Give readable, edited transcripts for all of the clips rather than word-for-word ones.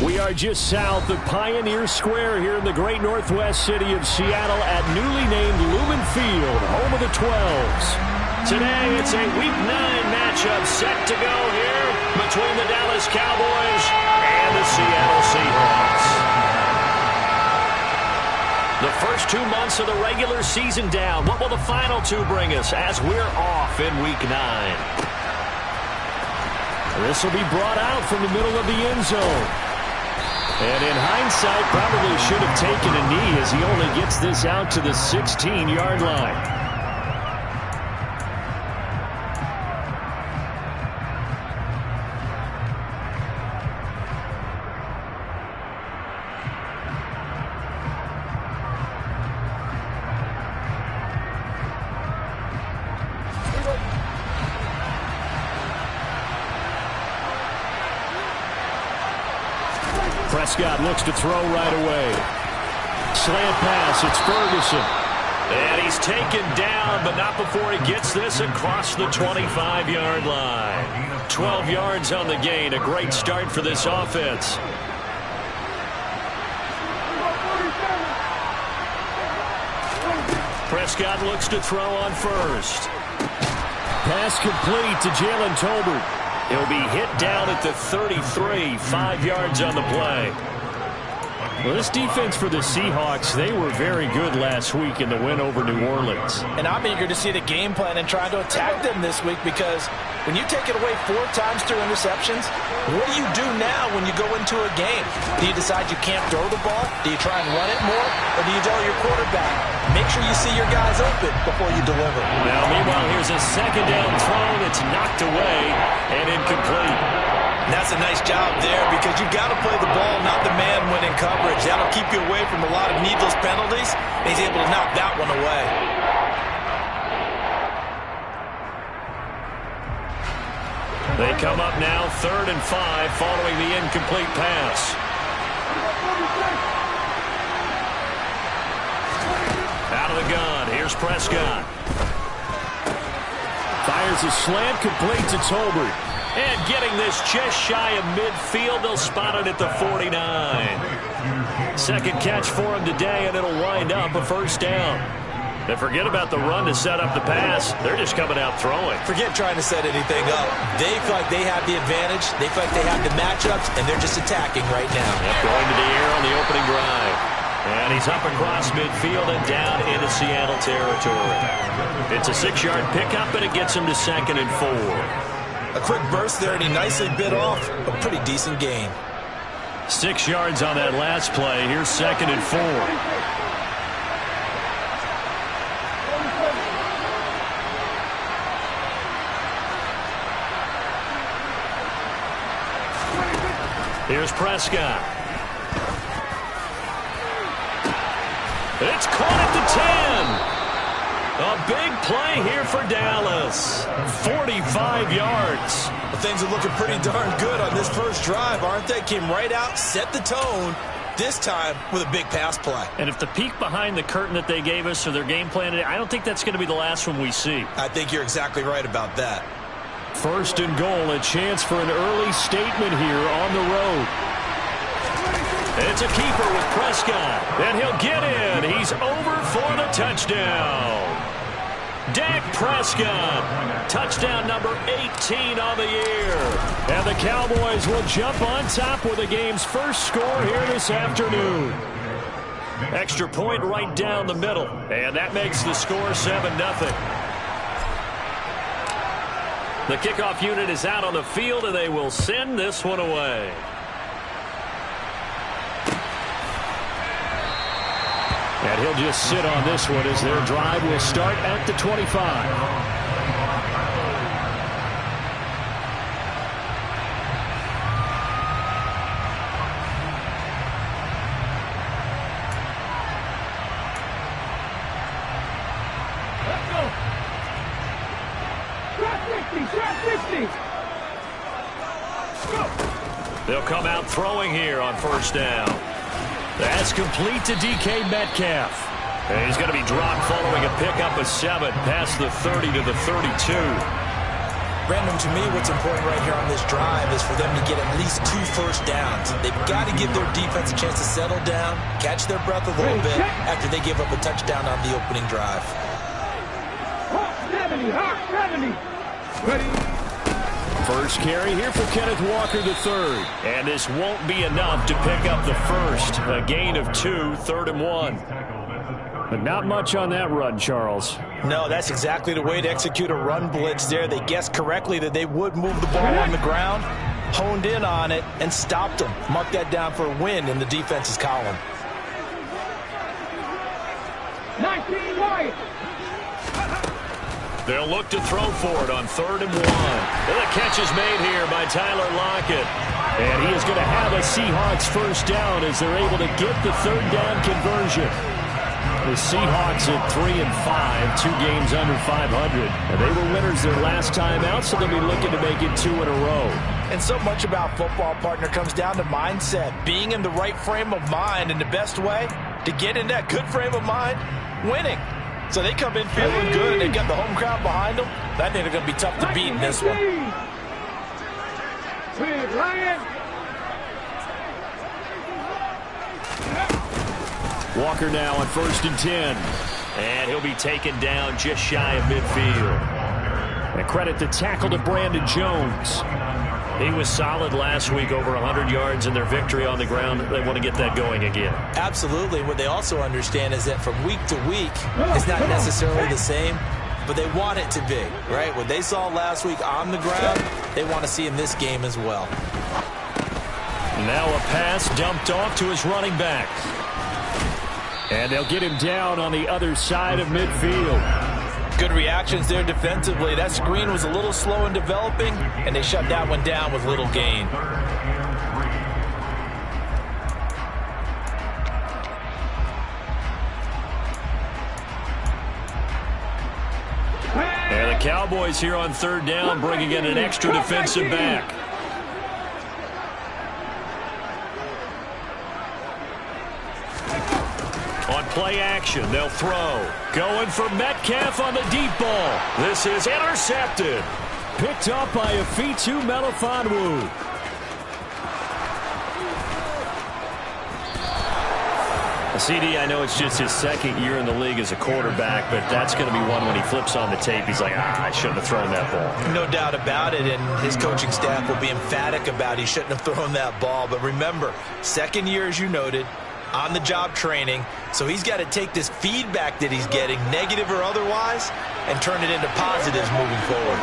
We are just south of Pioneer Square here in the great northwest city of Seattle at newly named Lumen Field, home of the 12s. Today, it's a Week 9 matchup set to go here between the Dallas Cowboys and the Seattle Seahawks. The first 2 months of the regular season down. What will the final 2 bring us as we're off in Week 9? This will be brought out from the middle of the end zone. And in hindsight, probably should have taken a knee as he only gets this out to the 16-yard line. Prescott looks to throw right away. Slant pass, it's Ferguson. And he's taken down, but not before he gets this across the 25-yard line. 12 yards on the gain, a great start for this offense. Prescott looks to throw on first. Pass complete to Jalen Tolbert. He'll be hit down at the 33, 5 yards on the play. Well, this defense for the Seahawks, they were very good last week in the win over New Orleans. And I'm eager to see the game plan and trying to attack them this week, because when you take it away 4 times through interceptions, what do you do now when you go into a game? Do you decide you can't throw the ball? Do you try and run it more? Or do you tell your quarterback, make sure you see your guys open before you deliver? Now, meanwhile, here's a second down throw that's knocked away and incomplete. That's a nice job there, because you've got to play the ball, not the man when in coverage. That'll keep you away from a lot of needless penalties, and he's able to knock that one away. They come up now 3rd and 5 following the incomplete pass. Out of the gun, here's Prescott. Fires a slant complete to Tolbert. And getting this just shy of midfield, they'll spot it at the 49. Second catch for him today, and it'll wind up a first down. And forget about the run to set up the pass. They're just coming out throwing. Forget trying to set anything up. They feel like they have the advantage. They feel like they have the matchups, and they're just attacking right now. Yep, going to the air on the opening drive. And he's up across midfield and down into Seattle territory. It's a 6-yard pickup, and it gets him to 2nd and 4. A quick burst there, and he nicely bit off a pretty decent gain. 6 yards on that last play. Here's 2nd and 4. Here's Prescott. It's caught at the 10. A big play here for Dallas. 45 yards. Well, things are looking pretty darn good on this first drive, aren't they? Came right out, set the tone, this time with a big pass play. And if the peek behind the curtain that they gave us or their game plan, I don't think that's going to be the last one we see. I think you're exactly right about that. 1st and goal, a chance for an early statement here on the road. It's a keeper with Prescott, and he'll get in. He's over for the touchdown. Dak Prescott, touchdown number 18 on the year. And the Cowboys will jump on top with the game's first score here this afternoon. Extra point right down the middle, and that makes the score 7-0. The kickoff unit is out on the field, and they will send this one away. And he'll just sit on this one as their drive will start at the 25. Let's go. Shot 50. Go. They'll come out throwing here on first down. That's complete to DK Metcalf. And he's going to be dropped following a pickup of 7 past the 30 to the 32. Brandon, to me, what's important right here on this drive is for them to get at least 2 first downs. They've got to give their defense a chance to settle down, catch their breath a little bit after they give up a touchdown on the opening drive. Hawk 70, Hawk 70. Ready. First carry here for Kenneth Walker III. And this won't be enough to pick up the first. A gain of 2, 3rd and 1. But not much on that run, Charles. No, that's exactly the way to execute a run blitz there. They guessed correctly that they would move the ball on the ground, honed in on it, and stopped them. Mark that down for a win in the defense's column. 19 wide. They'll look to throw for it on 3rd and 1. And the catch is made here by Tyler Lockett. And he is going to have a Seahawks first down as they're able to get the 3rd down conversion. The Seahawks at 3-5, 2 games under 500. And they were winners their last time out, so they'll be looking to make it 2 in a row. And so much about football, partner, comes down to mindset. Being in the right frame of mind, and the best way to get in that good frame of mind, winning. So they come in feeling good, and they got the home crowd behind them. I think they're going to be tough to beat in this one. Big Lion. Walker now on 1st and 10. And he'll be taken down just shy of midfield. And credit the tackle to Brandon Jones. He was solid last week, over 100 yards in their victory on the ground. They want to get that going again. Absolutely. What they also understand is that from week to week, it's not necessarily the same, but they want it to be, right? What they saw last week on the ground, they want to see in this game as well. Now a pass dumped off to his running back. And they'll get him down on the other side of midfield. Good reactions there defensively. That screen was a little slow in developing, and they shut that one down with little gain. And the Cowboys here on 3rd down, bringing in an extra defensive back. On play action, they'll throw. Going for Metcalf on the deep ball. This is intercepted. Picked up by Afitu Melifonwu. CD, I know it's just his 2nd year in the league as a quarterback, but that's going to be one when he flips on the tape. He's like, I shouldn't have thrown that ball. No doubt about it, and his coaching staff will be emphatic about he shouldn't have thrown that ball. But remember, 2nd year, as you noted, on-the-job training, so he's got to take this feedback that he's getting, negative or otherwise, and turn it into positives moving forward.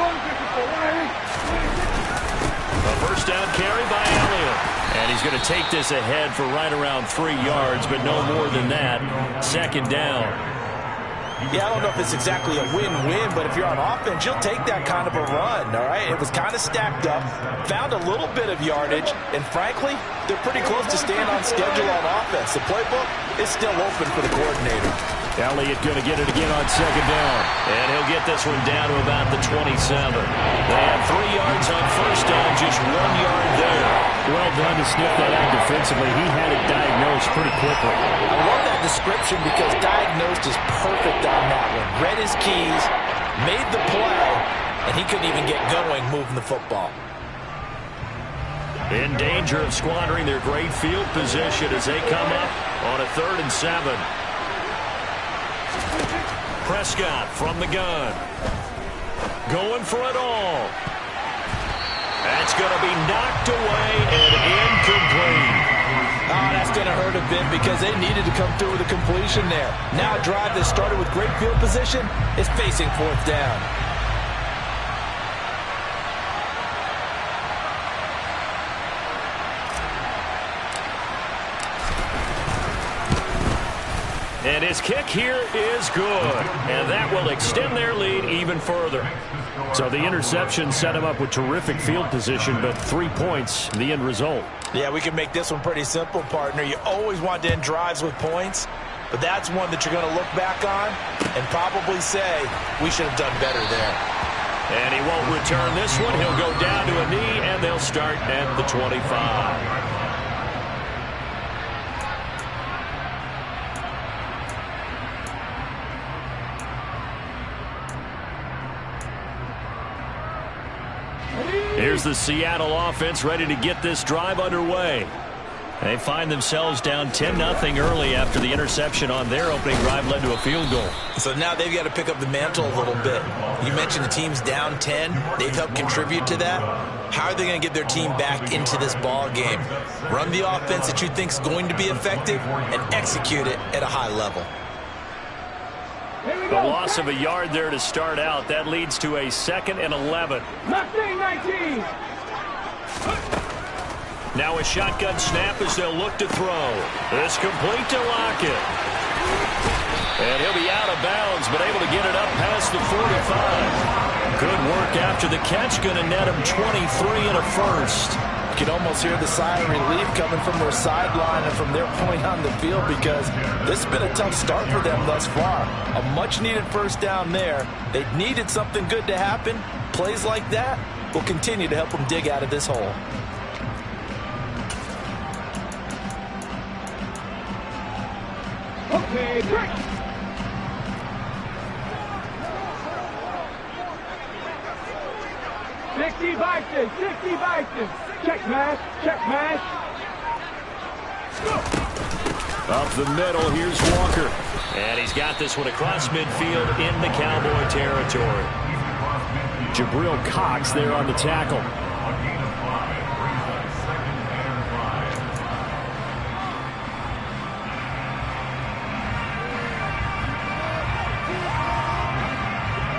A first down carry by Elliott. And he's going to take this ahead for right around 3 yards, but no more than that. 2nd down. Yeah, I don't know if it's exactly a win-win, but if you're on offense, you'll take that kind of a run, all right? It was kind of stacked up, found a little bit of yardage, and frankly, they're pretty close to staying on schedule on offense. The playbook is still open for the coordinator. Elliott going to get it again on 2nd down. And he'll get this one down to about the 27. They have 3 yards on 1st down, just 1 yard there. Well done to sniff that out defensively. He had it diagnosed pretty quickly. I love that description because diagnosed is perfect on that one. Read his keys, made the play, and he couldn't even get going moving the football. In danger of squandering their great field position as they come up on a 3rd and 7. Prescott from the gun. Going for it all. That's going to be knocked away and incomplete. Oh, that's going to hurt a bit because they needed to come through with a completion there. Now a drive that started with great field position is facing 4th down. And his kick here is good. And that will extend their lead even further. So the interception set him up with terrific field position, but 3 points, the end result. Yeah, we can make this one pretty simple, partner. You always want to end drives with points, but that's one that you're going to look back on and probably say, we should have done better there. And he won't return this one. He'll go down to a knee, and they'll start at the 25. the Seattle offense ready to get this drive underway. They find themselves down 10-0 early after the interception on their opening drive led to a field goal. So now they've got to pick up the mantle a little bit. You mentioned the team's down 10. They've helped contribute to that. How are they going to get their team back into this ball game? Run the offense that you think is going to be effective and execute it at a high level. The loss of a yard there to start out. That leads to a 2nd and 11. 19. Now a shotgun snap as they'll look to throw. This complete to Lockett. And he'll be out of bounds, but able to get it up past the 45. Good work after the catch. Going to net him 23 and a first. You can almost hear the sigh of relief coming from their sideline and from their point on the field, because this has been a tough start for them thus far. A much-needed first down there. They needed something good to happen. Plays like that will continue to help them dig out of this hole. Okay, break. Sixty Bison. Check mash. Up the middle, here's Walker. And he's got this one across midfield into Cowboy territory. Jabril Cox there on the tackle.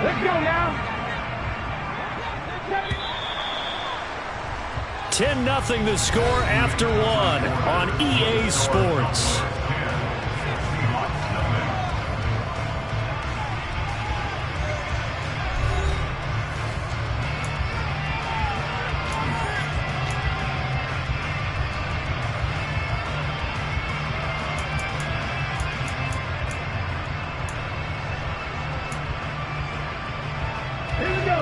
Let's go now. 10-0 the score after one on EA Sports. Here we go.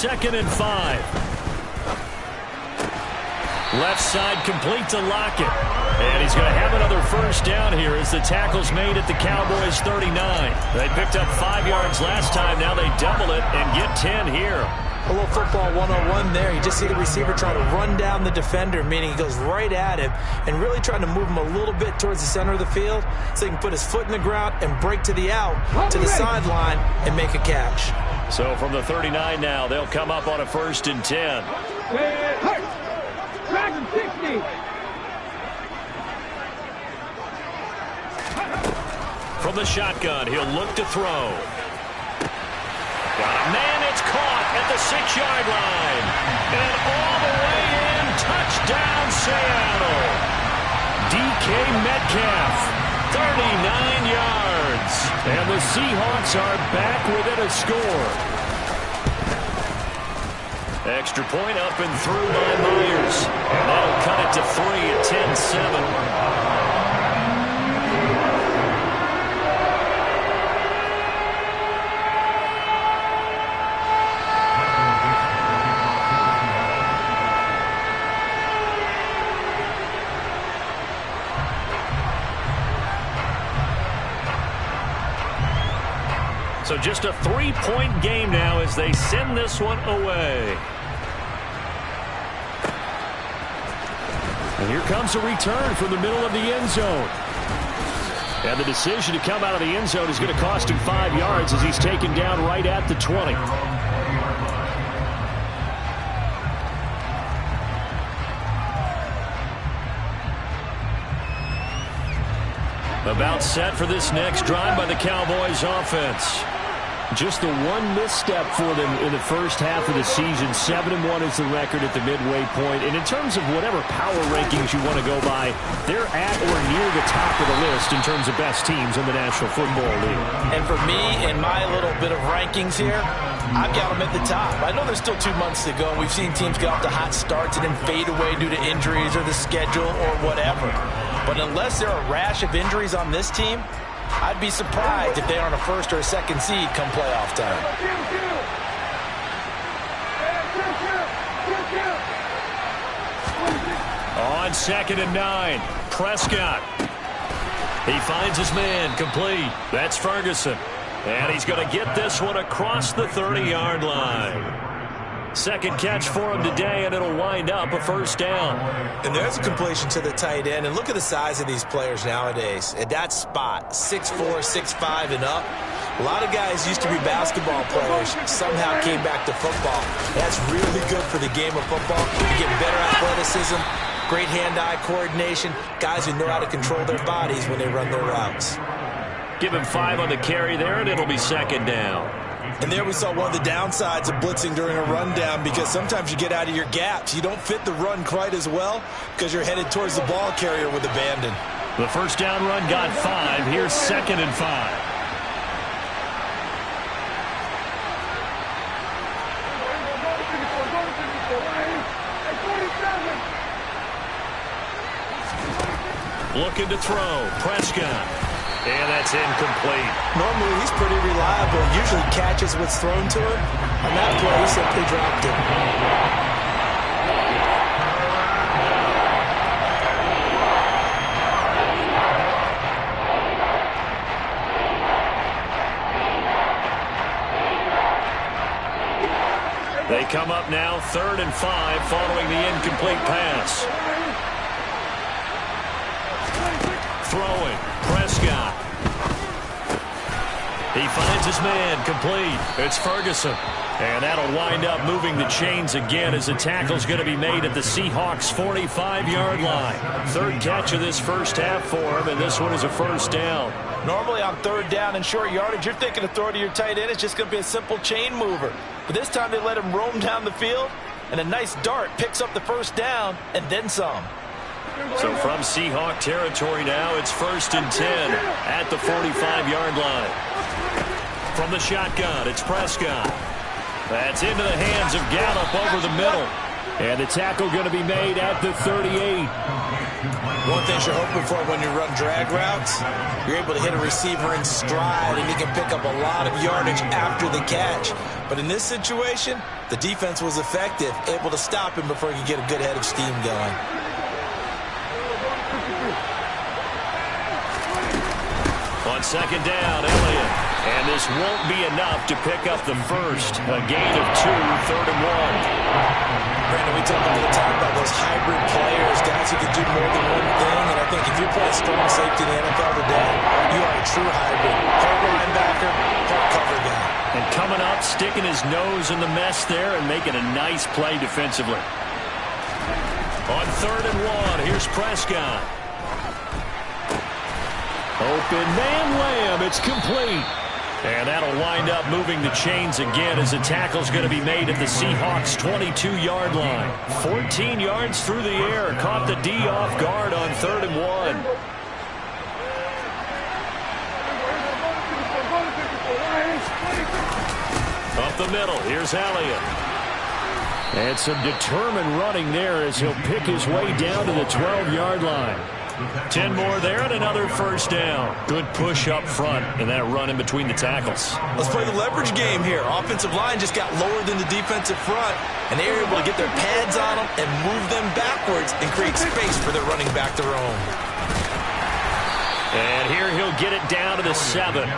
2nd and 5. Left side complete to Lockett. And he's going to have another first down here as the tackle's made at the Cowboys 39. They picked up 5 yards last time. Now they double it and get 10 here. A little football 101 there. You just see the receiver trying to run down the defender, meaning he goes right at him and really trying to move him a little bit towards the center of the field so he can put his foot in the ground and break to the out, to the sideline, and make a catch. So from the 39 now, they'll come up on a 1st and 10. Dragon 60. From the shotgun, he'll look to throw. Got a man, it's caught at the 6-yard line. And all the way in, touchdown Seattle. DK Metcalf, 39 yards. And the Seahawks are back within a score. Extra point up and through by Myers. And that'll cut it to 3 at 10-7. So just a 3-point game now as they send this one away. And here comes a return from the middle of the end zone. And the decision to come out of the end zone is going to cost him 5 yards as he's taken down right at the 20. About set for this next drive by the Cowboys offense. Just the one misstep for them in the first half of the season. 7-1 is the record at the midway point. And in terms of whatever power rankings you want to go by, they're at or near the top of the list in terms of best teams in the National Football League. And for me, in my little bit of rankings here, I've got them at the top. I know there's still 2 months to go. We've seen teams get off to hot starts and then fade away due to injuries or the schedule or whatever. But unless there are a rash of injuries on this team, I'd be surprised if they aren't a 1st or a 2nd seed come playoff time. On 2nd and 9, Prescott. He finds his man, complete. That's Ferguson. And he's going to get this one across the 30-yard line. Second catch for him today, and it'll wind up a first down. And there's a completion to the tight end. And look at the size of these players nowadays. At that spot, 6'4", 6'5", and up. A lot of guys used to be basketball players, somehow came back to football. That's really good for the game of football. You get better athleticism, great hand-eye coordination, guys who know how to control their bodies when they run their routes. Give him 5 on the carry there, and it'll be second down. And there we saw one of the downsides of blitzing during a rundown, because sometimes you get out of your gaps. You don't fit the run quite as well because you're headed towards the ball carrier with abandon. The first down run got 5. Here's 2nd and 5. Looking to throw. Prescott. And that's incomplete. Normally, he's pretty reliable. Usually catches what's thrown to him. On that play, he simply dropped it. They come up now 3rd and 5 following the incomplete pass. Throwing. Prescott. He finds his man, complete. It's Ferguson. And that'll wind up moving the chains again as the tackle's going to be made at the Seahawks' 45-yard line. 3rd catch of this first half for him, and this one is a first down. Normally on 3rd down and short yardage, you're thinking of throwing to your tight end. It's just going to be a simple chain mover. But this time they let him roam down the field, and a nice dart picks up the first down and then some. So from Seahawk territory now, it's 1st and 10 at the 45-yard line. From the shotgun, it's Prescott. That's into the hands of Gallup over the middle. And the tackle going to be made at the 38. One thing you're hoping for when you run drag routes, you're able to hit a receiver in stride, and he can pick up a lot of yardage after the catch. But in this situation, the defense was effective, able to stop him before he could get a good head of steam going. On 2nd down, Elliott. And this won't be enough to pick up the first. A gain of 2, 3rd and 1. Brandon, we talk all the time about those hybrid players, guys who can do more than one thing. And I think if you're playing strong safety in the NFL today, you are a true hybrid. Part linebacker, part cover guy. And coming up, sticking his nose in the mess there and making a nice play defensively. On 3rd and 1, here's Prescott. Open man Lamb, it's complete. And that'll wind up moving the chains again as the tackle's going to be made at the Seahawks' 22-yard line. 14 yards through the air, caught the D off guard on 3rd and 1. Up the middle, here's Elliott. And some determined running there as he'll pick his way down to the 12-yard line. 10 more there and another first down. Good push up front and that run in between the tackles. Let's play the leverage game here. Offensive line just got lower than the defensive front, and they were able to get their pads on them and move them backwards and create space for their running back to roam. And here he'll get it down to the 7.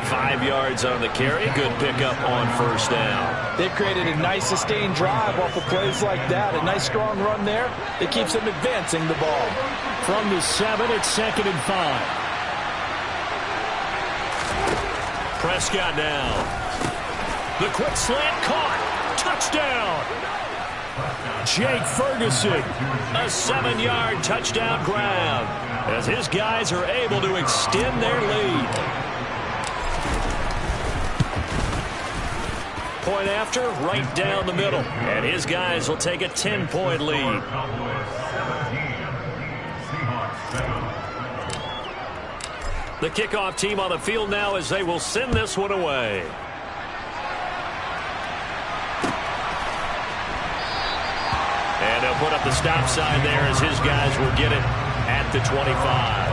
5 yards on the carry. Good pickup on first down. They've created a nice sustained drive off of plays like that. A nice strong run there that keeps them advancing the ball. From the 7, it's 2nd and 5. Prescott now. The quick slant caught. Touchdown. Jake Ferguson. A 7-yard touchdown grab as his guys are able to extend their lead. Point after, right down the middle. And his guys will take a 10-point lead. The kickoff team on the field now as they will send this one away. And they'll put up the stop sign there as his guys will get it at the 25.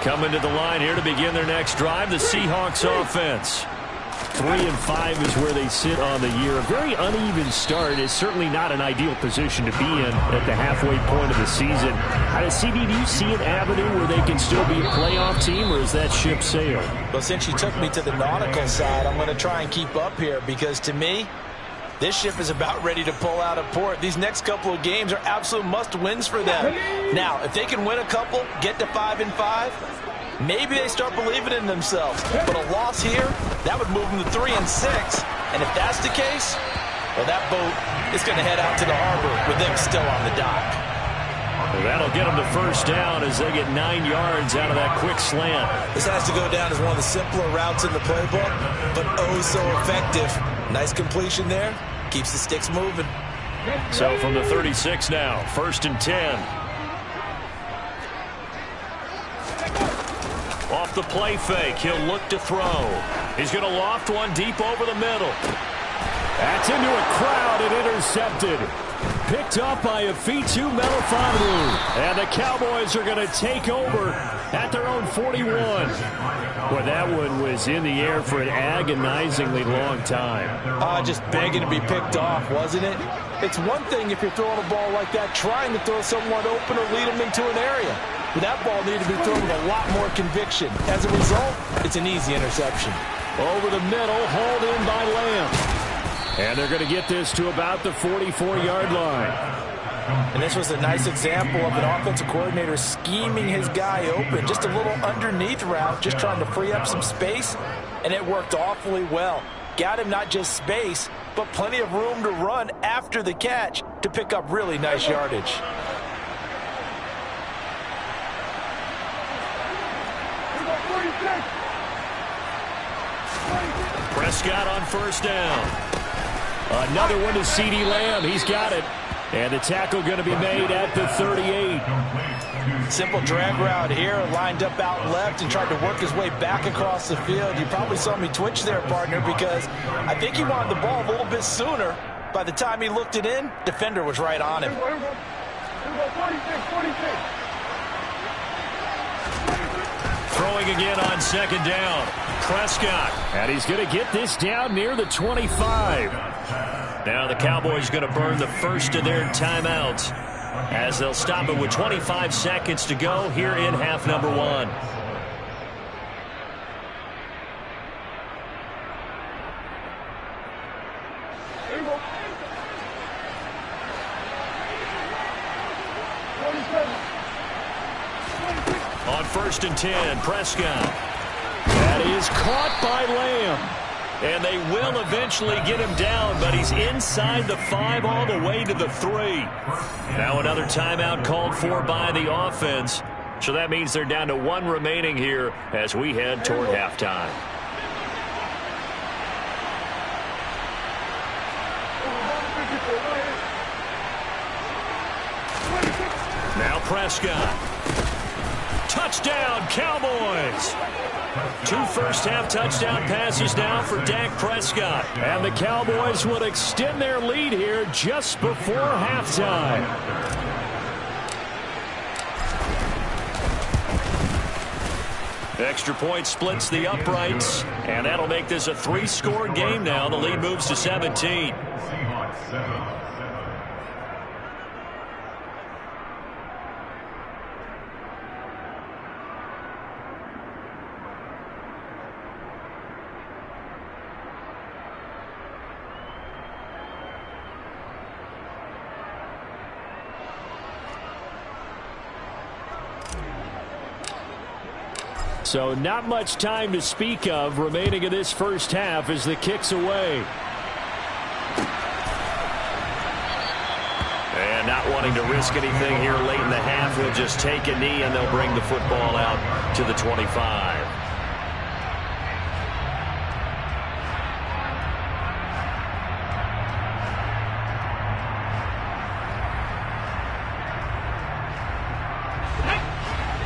Coming to the line here to begin their next drive, the Seahawks offense. 3-5 is where they sit on the year. A very uneven start is certainly not an ideal position to be in at the halfway point of the season. CD, do you see an avenue where they can still be a playoff team, or is that ship sailed? Well, since you took me to the nautical side, I'm going to try and keep up here because to me, this ship is about ready to pull out of port. These next couple of games are absolute must-wins for them. Now, if they can win a couple, get to 5-5, maybe they start believing in themselves. But a loss here, that would move them to 3-6. And if that's the case, well, that boat is going to head out to the harbor with them still on the dock. Well, that'll get them to first down as they get 9 yards out of that quick slant. This has to go down as one of the simpler routes in the playbook, but oh so effective. Nice completion there. Keeps the sticks moving. So from the 36 now, 1st and 10. Off the play fake, he'll look to throw. He's going to loft one deep over the middle. That's into a crowd and intercepted. Picked up by M22. And the Cowboys are going to take over at their own 41. Well, that one was in the air for an agonizingly long time. Just begging to be picked off, wasn't it? It's one thing if you're throwing a ball like that, trying to throw someone open or lead them into an area. But that ball needed to be thrown with a lot more conviction. As a result, it's an easy interception. Over the middle, hauled in by Lamb. And they're going to get this to about the 44-yard line. And this was a nice example of an offensive coordinator scheming his guy open. Just a little underneath route, just trying to free up some space. And it worked awfully well. Got him not just space, but plenty of room to run after the catch to pick up really nice yardage. Prescott on first down. Another one to CD Lamb. He's got it. And the tackle going to be made at the 38. Simple drag route here, lined up out left and tried to work his way back across the field. You probably saw me twitch there, partner, because I think he wanted the ball a little bit sooner. By the time he looked it in, defender was right on him. Throwing again on second down. Prescott. And he's going to get this down near the 25. Now the Cowboys going to burn the first of their timeouts as they'll stop it with 25 seconds to go here in half number 1. On 1st and 10, Prescott. That is caught by Lamb. And they will eventually get him down, but he's inside the 5 all the way to the 3. Now another timeout called for by the offense. So that means they're down to 1 remaining here as we head toward halftime. Now Prescott. Touchdown, Cowboys! 2 first-half touchdown passes now for Dak Prescott. And the Cowboys will extend their lead here just before halftime. Extra point splits the uprights, and that'll make this a 3-score game now. The lead moves to 17. So not much time to speak of remaining in this first half as the kick's away. And not wanting to risk anything here late in the half, he'll just take a knee and they'll bring the football out to the 25.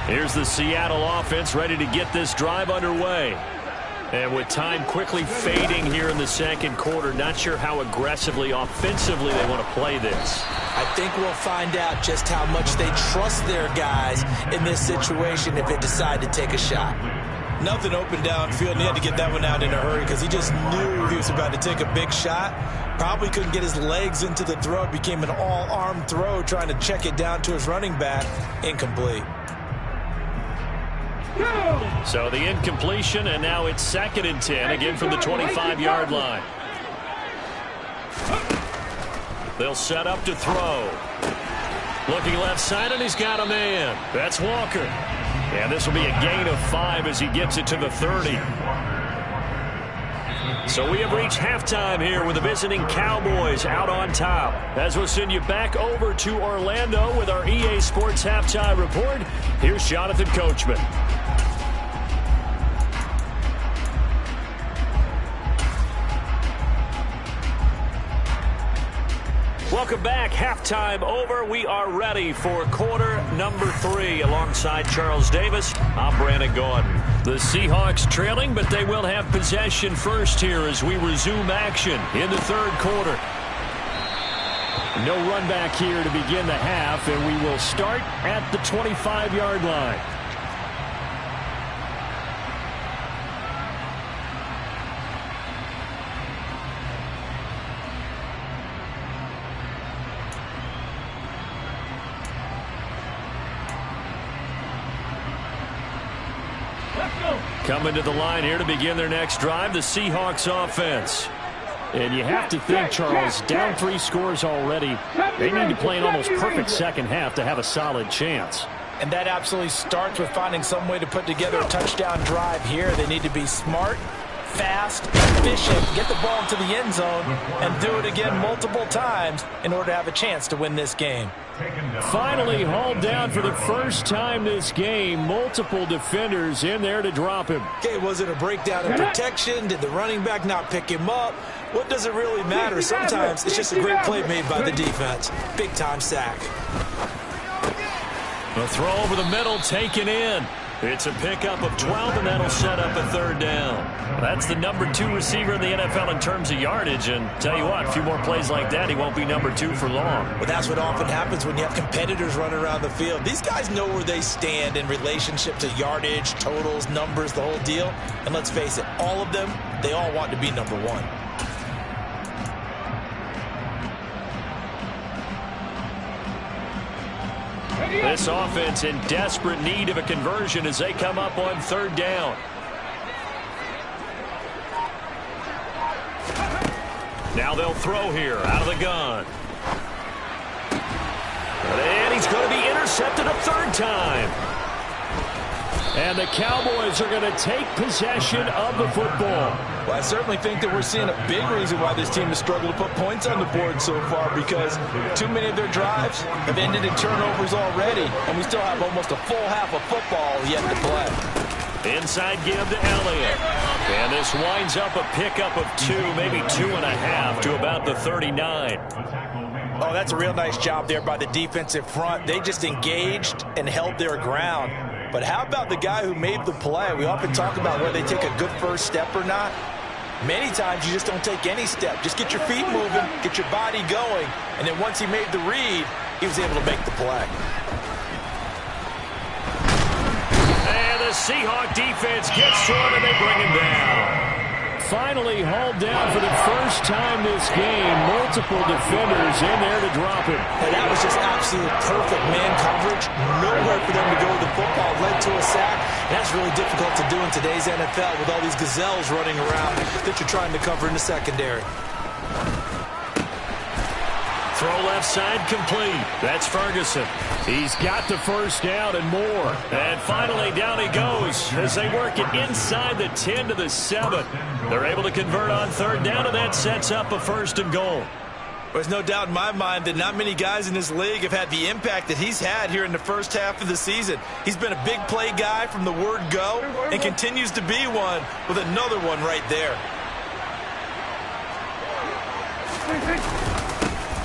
Here's the Seattle offense ready to get this drive underway. And with time quickly fading here in the second quarter, not sure how aggressively, offensively they want to play this. I think we'll find out just how much they trust their guys in this situation if they decide to take a shot. Nothing open downfield, and he had to get that one out in a hurry because he just knew he was about to take a big shot. Probably couldn't get his legs into the throw. It became an all-arm throw trying to check it down to his running back. Incomplete. So the incompletion, and now it's 2nd and 10, again from the 25-yard line. They'll set up to throw. Looking left side, and he's got a man. That's Walker. And this will be a gain of 5 as he gets it to the 30. So we have reached halftime here with the visiting Cowboys out on top. As we'll send you back over to Orlando with our EA Sports Halftime Report, here's Jonathan Coachman. Welcome back. Halftime over. We are ready for quarter number 3 alongside Charles Davis. I'm Brandon Gordon. The Seahawks trailing, but they will have possession first here as we resume action in the 3rd quarter. No run back here to begin the half, and we will start at the 25-yard line. Coming to the line here to begin their next drive, the Seahawks offense. And you have to think, Charles, down 3 scores already. They need to play an almost perfect second half to have a solid chance. And that absolutely starts with finding some way to put together a touchdown drive here. They need to be smart, fast, efficient, get the ball into the end zone, and do it again multiple times in order to have a chance to win this game. Finally hauled down for the first time this game. Multiple defenders in there to drop him. Okay, was it a breakdown in protection? Did the running back not pick him up? What does it really matter? Sometimes it's just a great play made by the defense. Big-time sack. A throw over the middle taken in. It's a pickup of 12, and that'll set up a 3rd down. That's the number 2 receiver in the NFL in terms of yardage, and tell you what, a few more plays like that, he won't be number 2 for long. But that's what often happens when you have competitors running around the field. These guys know where they stand in relationship to yardage, totals, numbers, the whole deal. And let's face it, all of them, they all want to be number 1. This offense in desperate need of a conversion as they come up on 3rd down. Now they'll throw here out of the gun. And he's going to be intercepted a 3rd time. And the Cowboys are going to take possession of the football. Well, I certainly think that we're seeing a big reason why this team has struggled to put points on the board so far, because too many of their drives have ended in turnovers already, and we still have almost a full half of football yet to play. Inside give to Elliott. And this winds up a pickup of 2, maybe 2.5 to about the 39. Oh, that's a real nice job there by the defensive front. They just engaged and held their ground. But how about the guy who made the play? We often talk about whether they take a good first step or not. Many times you just don't take any step. Just get your feet moving, get your body going, and then once he made the read, he was able to make the play. And the Seahawk defense gets to him, and they bring him down. Finally hauled down for the first time this game. Multiple defenders in there to drop him. And that was just absolute perfect man coverage. Nowhere for them to go with the football. Led to a sack. And that's really difficult to do in today's NFL with all these gazelles running around that you're trying to cover in the secondary. Throw left side complete. That's Ferguson. He's got the first down and more. And finally down he goes as they work it inside the 10 to the 7. They're able to convert on 3rd down, and that sets up a 1st and goal. There's no doubt in my mind that not many guys in this league have had the impact that he's had here in the first half of the season. He's been a big play guy from the word go and continues to be one with another one right there.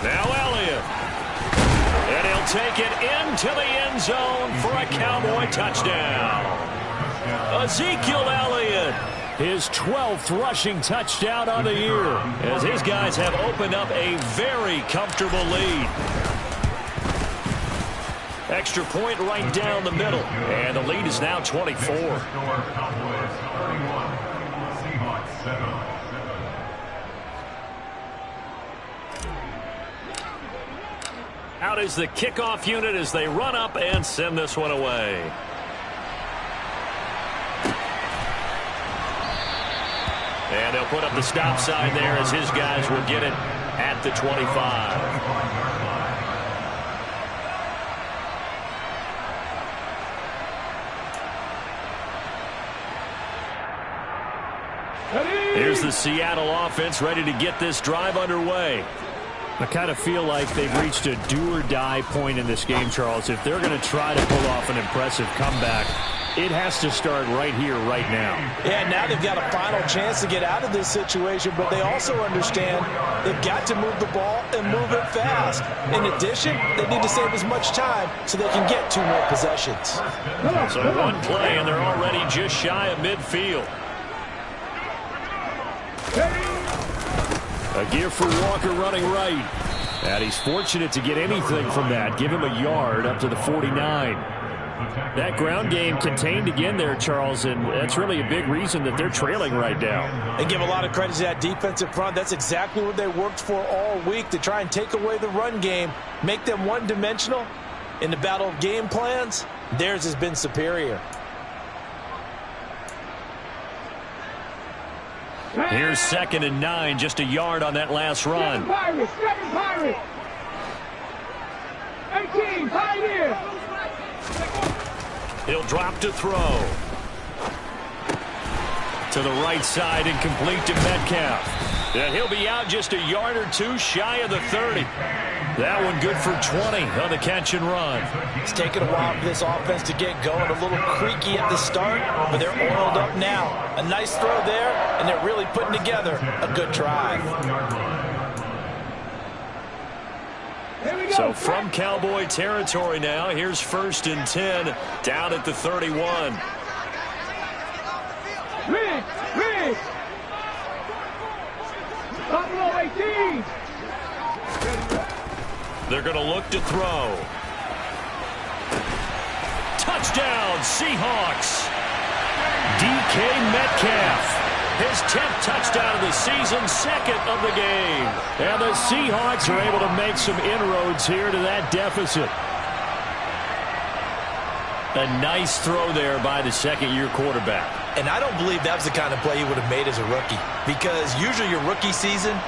Now Elliott. And he'll take it into the end zone for a Cowboy touchdown. Ezekiel Elliott, his 12th rushing touchdown on the year, as his guys have opened up a very comfortable lead. Extra point right down the middle. And the lead is now 24. Out is the kickoff unit as they run up and send this one away. And they'll put up the stop sign there as his guys will get it at the 25. Here's the Seattle offense ready to get this drive underway. I kind of feel like they've reached a do-or-die point in this game, Charles. If they're going to try to pull off an impressive comeback, it has to start right here, right now. Yeah, now they've got a final chance to get out of this situation, but they also understand they've got to move the ball and move it fast. In addition, they need to save as much time so they can get 2 more possessions. So one play, and they're already just shy of midfield. A give for Walker running right. And he's fortunate to get anything from that. Give him a yard up to the 49. That ground game contained again there, Charles, and that's really a big reason that they're trailing right now. And give a lot of credit to that defensive front. That's exactly what they worked for all week, to try and take away the run game, make them one-dimensional. In the battle of game plans, theirs has been superior. Here's 2nd and 9, just a yard on that last run. 18, Pioneer. He'll drop to throw. To the right side and complete to Metcalf. And he'll be out just a yard or 2 shy of the 30. That one good for 20 on the catch and run. It's taken a while for this offense to get going. A little creaky at the start, but they're oiled up now. A nice throw there, and they're really putting together a good drive. So from Cowboy territory now, here's 1st and 10 down at the 31. Rig. Buffalo 18. They're going to look to throw. Touchdown, Seahawks. DK Metcalf. His 10th touchdown of the season, 2nd of the game. And the Seahawks are able to make some inroads here to that deficit. A nice throw there by the 2nd-year quarterback. And I don't believe that was the kind of play he would have made as a rookie, because usually your rookie season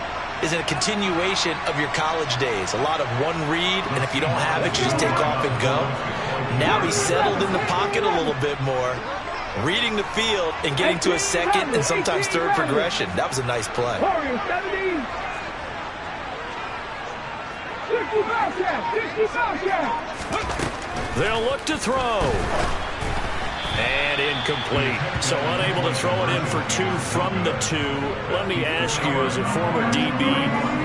is a continuation of your college days. A lot of one read, and if you don't have it, you just take off and go. Now he's settled in the pocket a little bit more, reading the field and getting to a 2nd and sometimes 3rd progression. That was a nice play. 65. They'll look to throw. And incomplete. So unable to throw it in for 2 from the 2. Let me ask you, as a former DB,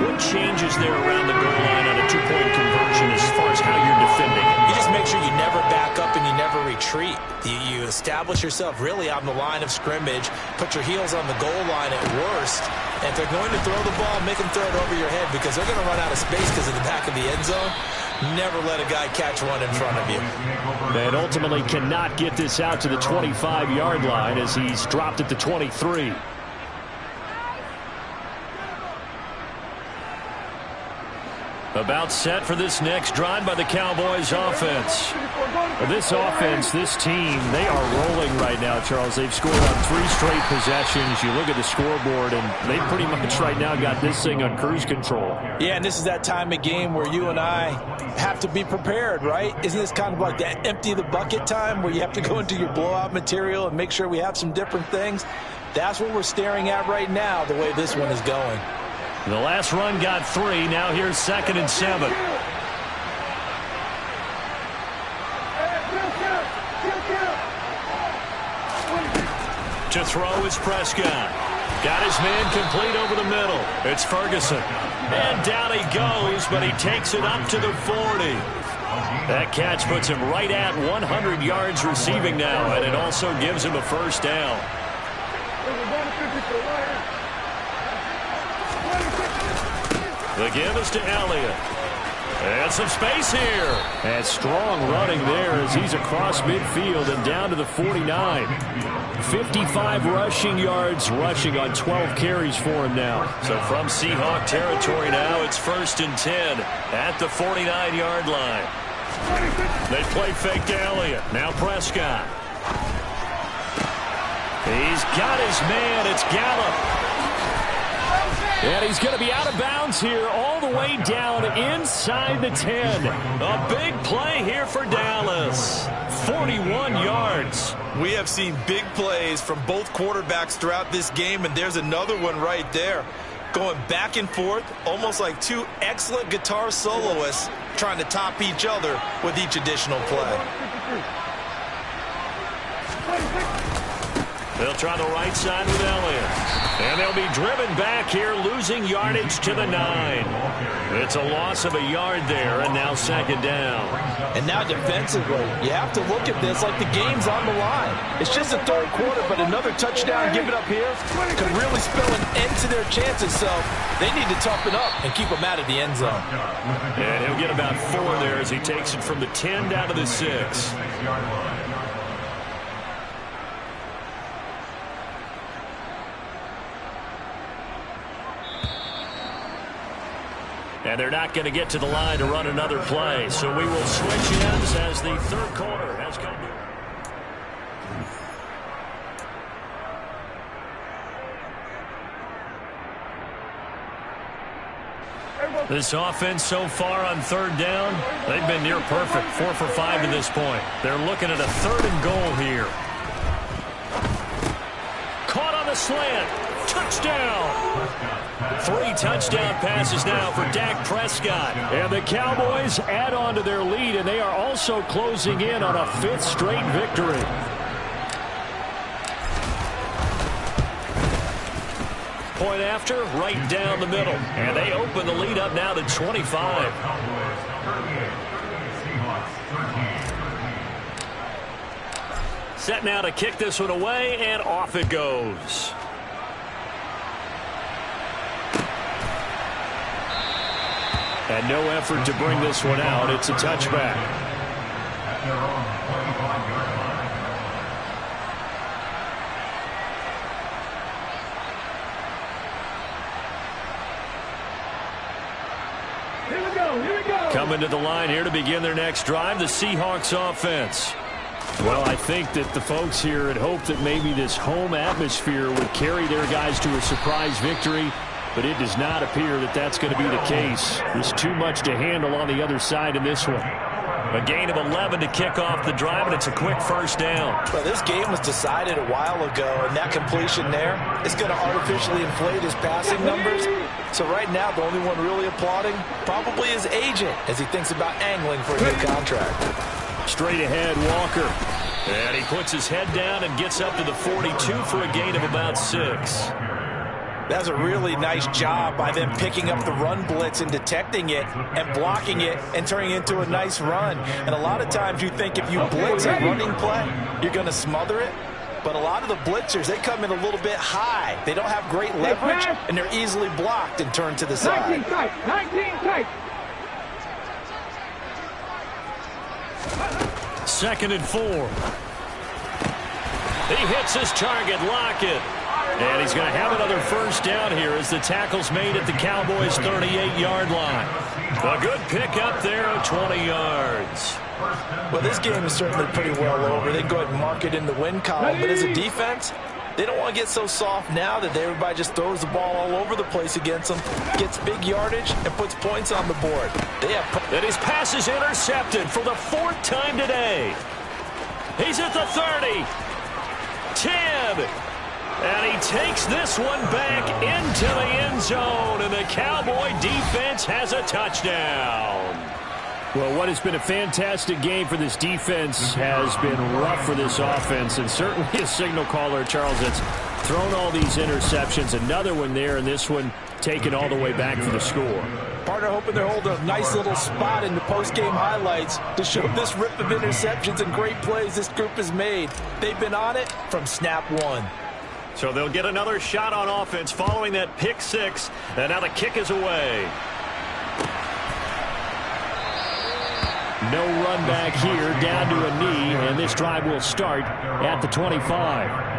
what changes there around the goal line on a 2-point conversion as far as how you're defending? You just make sure you never back up and you never retreat. You establish yourself really on the line of scrimmage, put your heels on the goal line at worst, and if they're going to throw the ball, make them throw it over your head, because they're going to run out of space because of the back of the end zone. Never let a guy catch one in front of you. And ultimately cannot get this out to the 25-yard line as he's dropped at the 23. About set for this next drive by the Cowboys offense. This offense, this team, they are rolling right now, Charles. They've scored on 3 straight possessions. You look at the scoreboard, and they pretty much right now got this thing on cruise control. Yeah, and this is that time of game where you and I have to be prepared, right? Isn't this kind of like that empty the bucket time where you have to go into your blowout material and make sure we have some different things? That's what we're staring at right now, the way this one is going. The last run got 3. Now here's 2nd and 7. To throw is Prescott. Got his man complete over the middle. It's Ferguson. And down he goes, but he takes it up to the 40. That catch puts him right at 100 yards receiving now, and it also gives him a 1st down. The give is to Elliott. And some space here. And strong running there as he's across midfield and down to the 49. 55 rushing yards, rushing on 12 carries for him now. So from Seahawk territory now, it's 1st and 10 at the 49-yard line. They play fake to Elliott. Now Prescott. He's got his man. It's Gallup. And he's going to be out of bounds here all the way down inside the 10. A big play here for Dallas. 41 yards. We have seen big plays from both quarterbacks throughout this game, and there's another one right there. Going back and forth, almost like two excellent guitar soloists trying to top each other with each additional play. They'll try the right side with Elliott. And they'll be driven back here, losing yardage to the 9. It's a loss of a yard there, and now 2nd down. And now defensively, you have to look at this like the game's on the line. It's just the 3rd quarter, but another touchdown given up here could really spell an end to their chances. So they need to toughen up and keep them out of the end zone. And he'll get about 4 there as he takes it from the 10 down to the 6. And they're not going to get to the line to run another play. So we will switch ends as the 3rd quarter has come to. This offense so far on 3rd down, they've been near perfect. 4 for 5 to this point. They're looking at a 3rd and goal here. Caught on the slant. Touchdown. 3 touchdown passes now for Dak Prescott. And the Cowboys add on to their lead, and they are also closing in on a 5th straight victory. Point after, right down the middle. And they open the lead up now to 25. Set now to kick this one away, and off it goes. And no effort to bring this one out. It's a touchback. Here we go, here we go. Coming to the line here to begin their next drive, the Seahawks offense. Well, I think that the folks here had hoped that maybe this home atmosphere would carry their guys to a surprise victory. But it does not appear that that's going to be the case. There's too much to handle on the other side in this one. A gain of 11 to kick off the drive, and it's a quick 1st down. Well, this game was decided a while ago, and that completion there is going to artificially inflate his passing numbers. So right now, the only one really applauding probably his agent as he thinks about angling for a new contract. Straight ahead, Walker. And he puts his head down and gets up to the 42 for a gain of about 6. That's a really nice job by them picking up the run blitz and detecting it and blocking it and turning it into a nice run. And a lot of times you think if you blitz a running play, you're going to smother it. But a lot of the blitzers, they come in a little bit high. They don't have great leverage, and they're easily blocked and turned to the side. 19 tight, 19 tight. 2nd and 4. He hits his target, Lockett. And he's going to have another 1st down here as the tackle's made at the Cowboys' 38-yard line. A good pickup there of 20 yards. Well, this game is certainly pretty well over. They can go ahead and mark it in the win column. But as a defense, they don't want to get so soft now that everybody just throws the ball all over the place against them, gets big yardage, and puts points on the board. And his pass is intercepted for the 4th time today. He's at the 30. 10. And he takes this one back into the end zone, and the Cowboy defense has a touchdown. Well, what has been a fantastic game for this defense has been rough for this offense, and certainly a signal caller, Charles, that's thrown all these interceptions. Another one there, and this one taken all the way back for the score. Partner hoping they're holding a nice little spot in the post-game highlights to show this rip of interceptions and great plays this group has made. They've been on it from snap one. So they'll get another shot on offense following that pick 6. And now the kick is away. No run back here, down to a knee, and this drive will start at the 25.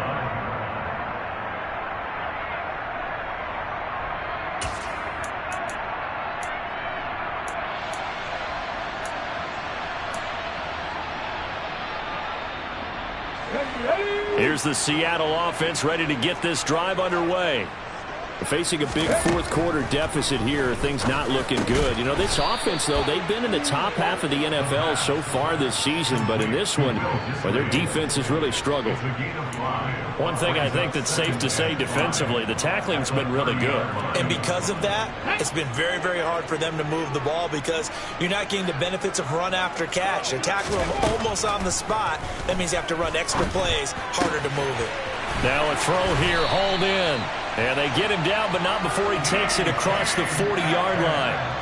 Here's the Seattle offense ready to get this drive underway. Facing a big fourth quarter deficit here, things not looking good. You know, this offense, though, they've been in the top half of the NFL so far this season, but in this one, well, their defense has really struggled. One thing I think that's safe to say defensively, the tackling's been really good. And because of that, it's been very, very hard for them to move the ball because you're not getting the benefits of run after catch. They're tackling them almost on the spot. That means you have to run extra plays, harder to move it. Now a throw here, hauled in. And they get him down, but not before he takes it across the 40-yard line.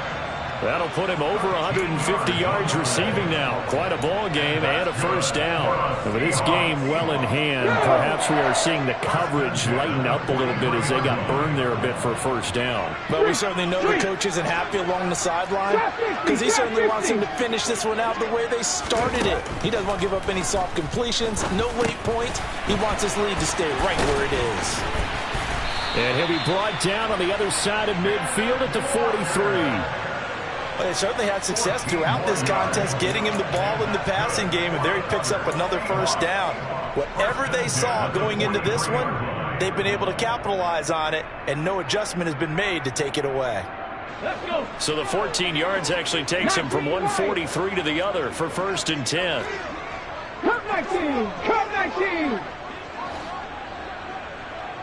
That'll put him over 150 yards receiving now. Quite a ball game and a first down. And with this game well in hand, perhaps we are seeing the coverage lighten up a little bit as they got burned there a bit for a first down. But we certainly know the coach isn't happy along the sideline because he certainly wants him to finish this one out the way they started it. He doesn't want to give up any soft completions, no late points. He wants his lead to stay right where it is. And he'll be brought down on the other side of midfield at the 43. Well, they certainly had success throughout this contest getting him the ball in the passing game, and there he picks up another first down. Whatever they saw going into this one, they've been able to capitalize on it, and no adjustment has been made to take it away. Let's go. So the 14 yards actually takes him from 143 to the other for first and 10. Cut 19. Cut 19.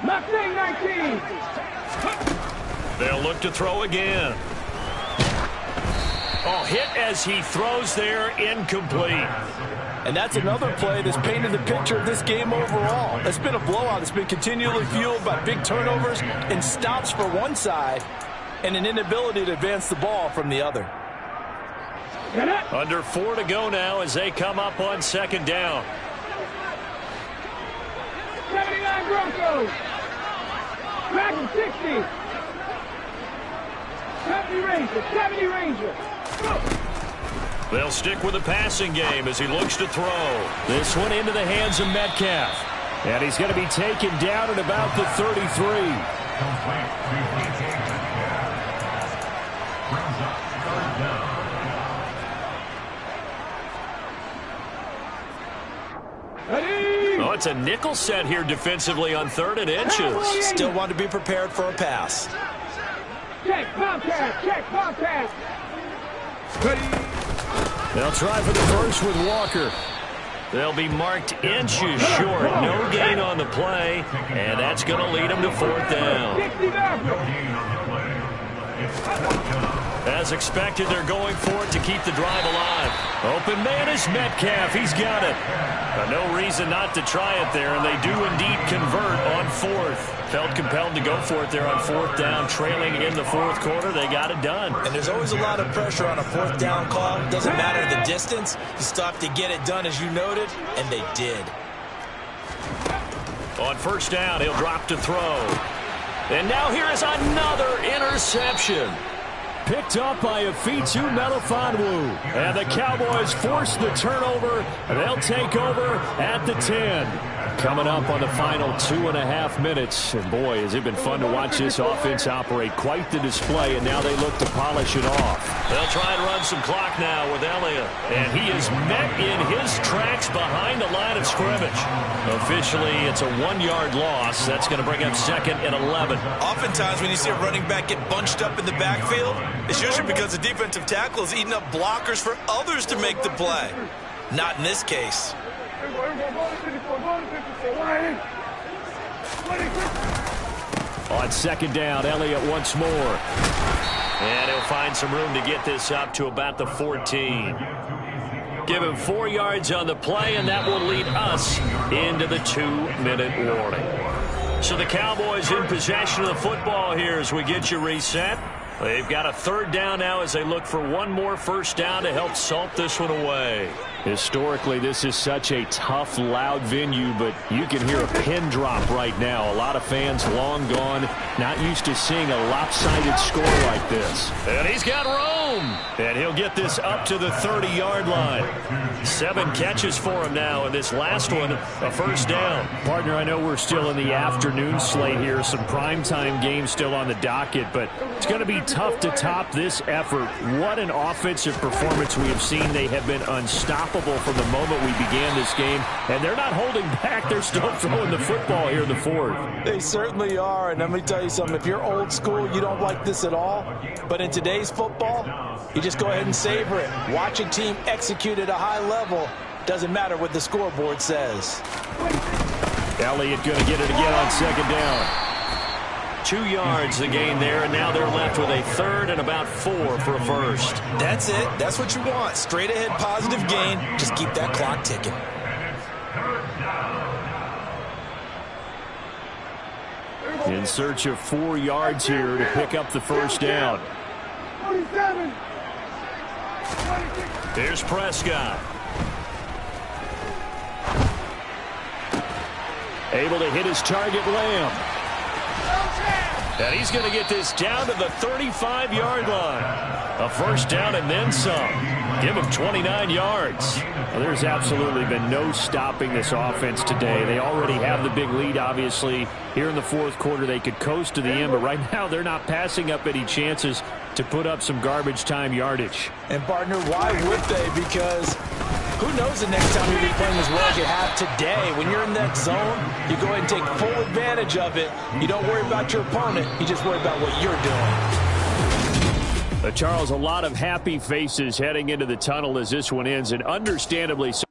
Mustang 19. They'll look to throw again. Oh, hit as he throws there, incomplete. And that's another play that's painted the picture of this game overall. It's been a blowout. It's been continually fueled by big turnovers and stops for one side and an inability to advance the ball from the other. Under 4 to go now as they come up on second down. 79 Broncos. Dragon 60. 70 Ranger. 70 Ranger. They'll stick with the passing game as he looks to throw. This one into the hands of Metcalf. And he's going to be taken down at about the 33. Oh, it's a nickel set here defensively on 3rd and inches. Still want to be prepared for a pass. Check Bobcat. Check Bobcat. They'll try for the first with Walker. They'll be marked inches short. No gain on the play, and that's going to lead them to 4th down. As expected, they're going for it to keep the drive alive. Open man is Metcalf. He's got it. No reason not to try it there, and they do indeed convert on 4th. Felt compelled to go for it there on 4th down, trailing in the 4th quarter. They got it done. And there's always a lot of pressure on a 4th down call. Doesn't matter the distance. You still have to get it done, as you noted, and they did. On 1st down, he'll drop to throw. And now here is another interception. Picked up by Afitu Melifonwu. And the Cowboys force the turnover. They'll take over at the 10. Coming up on the final 2.5 minutes. And boy, has it been fun to watch this offense operate. Quite the display, and now they look to polish it off. They'll try and run some clock now with Elliott. And he is met in his tracks behind the line of scrimmage. Officially, it's a 1-yard loss. That's going to bring up 2nd and 11. Oftentimes when you see a running back get bunched up in the backfield, it's usually because the defensive tackle is eating up blockers for others to make the play. Not in this case. On 2nd down, Elliott once more. And he'll find some room to get this up to about the 14. Give him 4 yards on the play, and that will lead us into the 2-minute warning. So the Cowboys in possession of the football here as we get you reset. They've got a 3rd down now as they look for one more first down to help salt this one away. Historically, this is such a tough, loud venue, but you can hear a pin drop right now. A lot of fans long gone, not used to seeing a lopsided score like this. And he's got room. Boom! And he'll get this up to the 30-yard line. 7 catches for him now, and this last one, a first down. Partner, I know we're still in the afternoon slate here. Some primetime games still on the docket, but it's going to be tough to top this effort. What an offensive performance we have seen. They have been unstoppable from the moment we began this game, and they're not holding back. They're still throwing the football here in the fourth. They certainly are, and let me tell you something. If you're old school, you don't like this at all. But in today's football, you just go ahead and savor it. Watch a team execute at a high level. Doesn't matter what the scoreboard says. Elliott going to get it again on second down. 2 yards the gain there, and now they're left with a third and about 4 for a first. That's it. That's what you want. Straight ahead positive gain. Just keep that clock ticking. In search of 4 yards here to pick up the first down. 47. Here's Prescott. Able to hit his target, Lamb. And he's going to get this down to the 35-yard line. A first down and then some. Give him 29 yards. Well, there's absolutely been no stopping this offense today. They already have the big lead, obviously. Here in the fourth quarter, they could coast to the end, but right now they're not passing up any chances to put up some garbage time yardage. And, partner, why would they? Because who knows the next time you'll be playing as well as you have today. When you're in that zone, you go ahead and take full advantage of it. You don't worry about your opponent. You just worry about what you're doing. Charles, a lot of happy faces heading into the tunnel as this one ends, and understandably so.